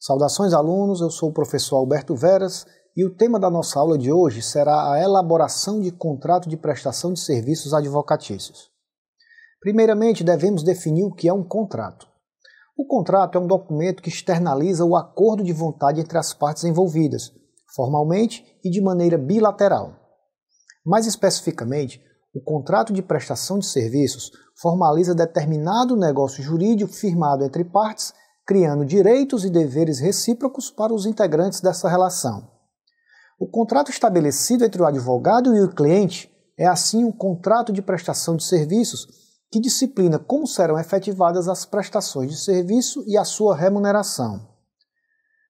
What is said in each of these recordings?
Saudações alunos, eu sou o professor Alberto Veras e o tema da nossa aula de hoje será a elaboração de contrato de prestação de serviços advocatícios. Primeiramente, devemos definir o que é um contrato. O contrato é um documento que externaliza o acordo de vontade entre as partes envolvidas, formalmente e de maneira bilateral. Mais especificamente, o contrato de prestação de serviços formaliza determinado negócio jurídico firmado entre partes, criando direitos e deveres recíprocos para os integrantes dessa relação. O contrato estabelecido entre o advogado e o cliente é assim um contrato de prestação de serviços que disciplina como serão efetivadas as prestações de serviço e a sua remuneração.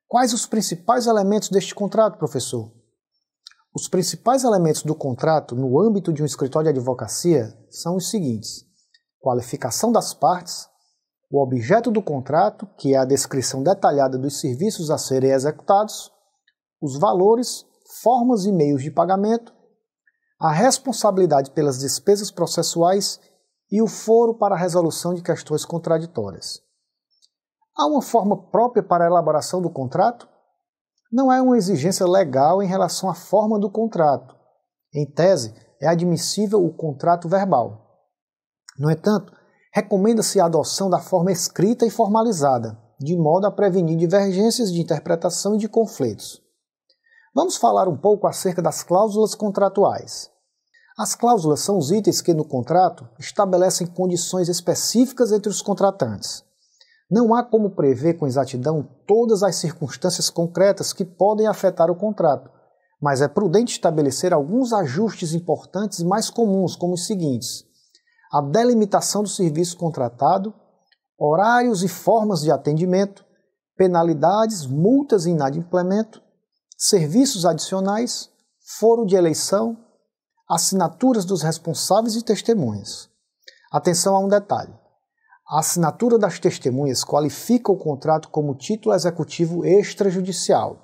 Quais os principais elementos deste contrato, professor? Os principais elementos do contrato no âmbito de um escritório de advocacia são os seguintes: qualificação das partes, o objeto do contrato, que é a descrição detalhada dos serviços a serem executados, os valores, formas e meios de pagamento, a responsabilidade pelas despesas processuais e o foro para a resolução de questões contraditórias. Há uma forma própria para a elaboração do contrato? Não é uma exigência legal em relação à forma do contrato. Em tese, é admissível o contrato verbal. No entanto, recomenda-se a adoção da forma escrita e formalizada, de modo a prevenir divergências de interpretação e de conflitos. Vamos falar um pouco acerca das cláusulas contratuais. As cláusulas são os itens que, no contrato, estabelecem condições específicas entre os contratantes. Não há como prever com exatidão todas as circunstâncias concretas que podem afetar o contrato, mas é prudente estabelecer alguns ajustes importantes e mais comuns, como os seguintes: a delimitação do serviço contratado, horários e formas de atendimento, penalidades, multas e inadimplemento, serviços adicionais, foro de eleição, assinaturas dos responsáveis e testemunhas. Atenção a um detalhe: a assinatura das testemunhas qualifica o contrato como título executivo extrajudicial.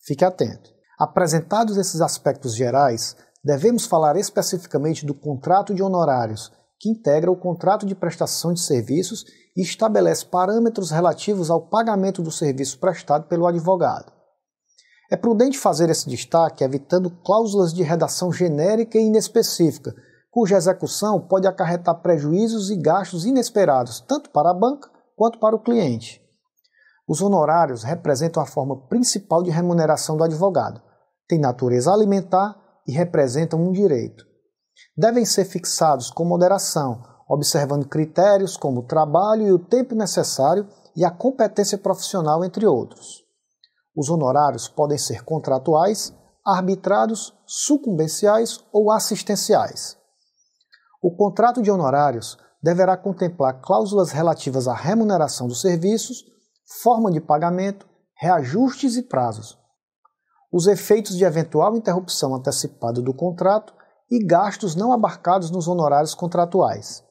Fique atento. Apresentados esses aspectos gerais, devemos falar especificamente do contrato de honorários, que integra o contrato de prestação de serviços e estabelece parâmetros relativos ao pagamento do serviço prestado pelo advogado. É prudente fazer esse destaque evitando cláusulas de redação genérica e inespecífica, cuja execução pode acarretar prejuízos e gastos inesperados tanto para a banca quanto para o cliente. Os honorários representam a forma principal de remuneração do advogado, têm natureza alimentar e representam um direito. Devem ser fixados com moderação, observando critérios como o trabalho e o tempo necessário e a competência profissional, entre outros. Os honorários podem ser contratuais, arbitrados, sucumbenciais ou assistenciais. O contrato de honorários deverá contemplar cláusulas relativas à remuneração dos serviços, forma de pagamento, reajustes e prazos, os efeitos de eventual interrupção antecipada do contrato e gastos não abarcados nos honorários contratuais.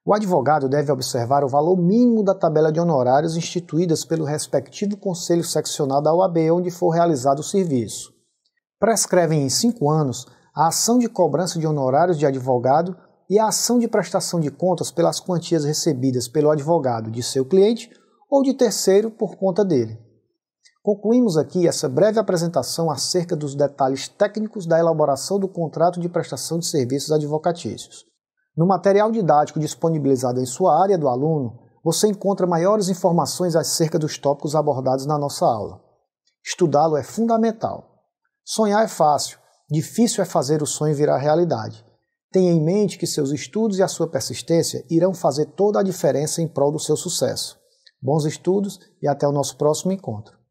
O advogado deve observar o valor mínimo da tabela de honorários instituídas pelo respectivo Conselho Seccional da OAB onde for realizado o serviço. Prescrevem em 5 anos a ação de cobrança de honorários de advogado e a ação de prestação de contas pelas quantias recebidas pelo advogado de seu cliente ou de terceiro por conta dele. Concluímos aqui essa breve apresentação acerca dos detalhes técnicos da elaboração do contrato de prestação de serviços advocatícios. No material didático disponibilizado em sua área do aluno, você encontra maiores informações acerca dos tópicos abordados na nossa aula. Estudá-lo é fundamental. Sonhar é fácil, difícil é fazer o sonho virar realidade. Tenha em mente que seus estudos e a sua persistência irão fazer toda a diferença em prol do seu sucesso. Bons estudos e até o nosso próximo encontro.